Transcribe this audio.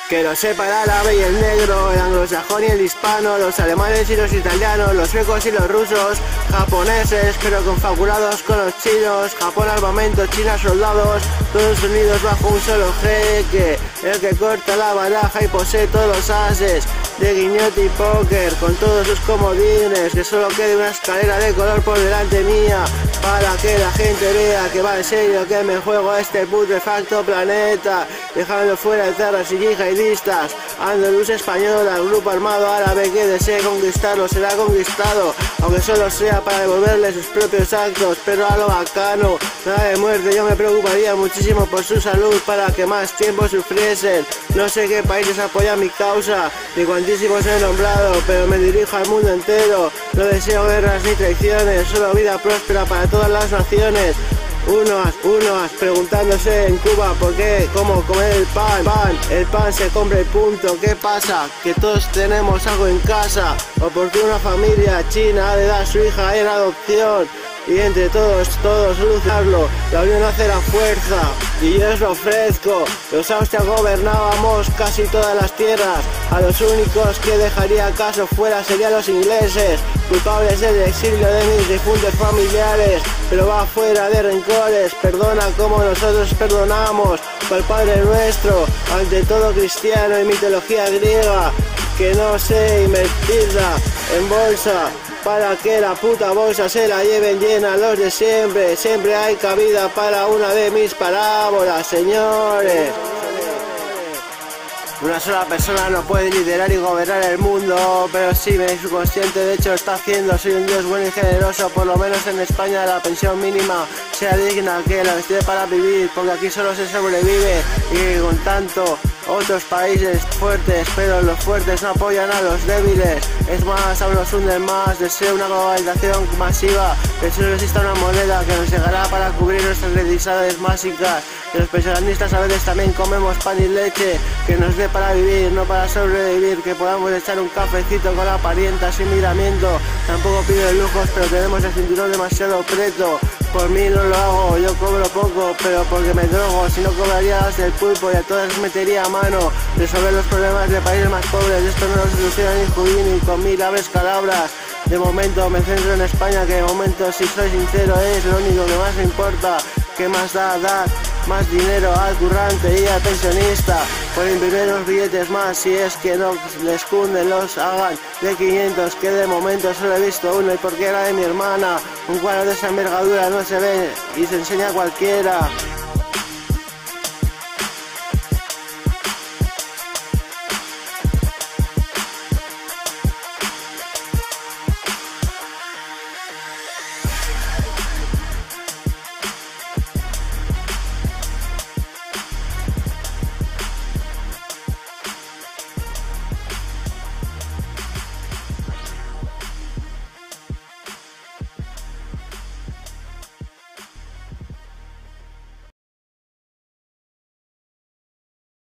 Que lo sepa el árabe y el negro, el anglosajón y el hispano, los alemanes y los italianos, los suecos y los rusos, japoneses pero confabulados con los chinos, Japón armamento, China soldados, todos unidos bajo un solo jeque, el que corta la baraja y posee todos los ases de guiñote y póker, con todos sus comodines, que solo quede una escalera de color por delante mía, para que la gente vea que va en serio, que me juego a este putrefacto planeta, dejando fuera de zarras y yihadistas, andaluz española, grupo armado árabe que desee conquistarlo será conquistado, aunque solo sea para devolverle sus propios actos, pero a lo bacano, nada de muerte. Yo me preocuparía muchísimo por su salud para que más tiempo sufriesen. No sé qué países apoyan mi causa, ni cuantísimos he nombrado, pero me dirijo al mundo entero. No deseo guerras ni traiciones, solo vida próspera para todas las naciones. Unos preguntándose en Cuba por qué, cómo comer el pan se compra y punto. ¿Qué pasa? Que todos tenemos algo en casa, o porque una familia china ha de dar a su hija en adopción, y entre todos solucionarlo. La unión hace la fuerza, y yo os lo ofrezco. Los austrias gobernábamos casi todas las tierras, a los únicos que dejaría acaso fuera serían los ingleses, culpables del exilio de mis difuntos familiares, pero va fuera de rencores, perdona como nosotros perdonamos, por el Padre Nuestro, ante todo cristiano y mitología griega, que no sé invertirla en bolsa, para que la puta bolsa se la lleven llena los de siempre. Siempre hay cabida para una de mis parábolas, señores. Una sola persona no puede liderar y gobernar el mundo, pero sí me es consciente, de hecho lo está haciendo. Soy un Dios bueno y generoso, por lo menos en España la pensión mínima sea digna, que la esté para vivir, porque aquí solo se sobrevive, y con tanto otros países fuertes, pero los fuertes no apoyan a los débiles. Es más, aún nos hunden más. Deseo una globalización masiva, que solo exista una moneda que nos llegará para cubrir nuestras necesidades básicas, que los pensionistas a veces también comemos pan y leche, que nos dé para vivir, no para sobrevivir, que podamos echar un cafecito con la parienta sin miramiento. Tampoco pido lujos, pero tenemos el cinturón demasiado preto. Por mí no lo hago, yo cobro poco, pero porque me drogo. Si no cobraría las del pulpo y a todas les metería a mano. Resolver los problemas de países más pobres, esto no lo soluciona ni Houdini con 1000 aves calabras. De momento me centro en España, que de momento, si soy sincero, es lo único que más me importa. ¿Qué más da dar más dinero al currante y al pensionista por imprimir los billetes más? Si es que no les cunden, los hagan de 500, que de momento solo he visto uno, y porque era de mi hermana. Un cuadro de esa envergadura no se ve y se enseña a cualquiera.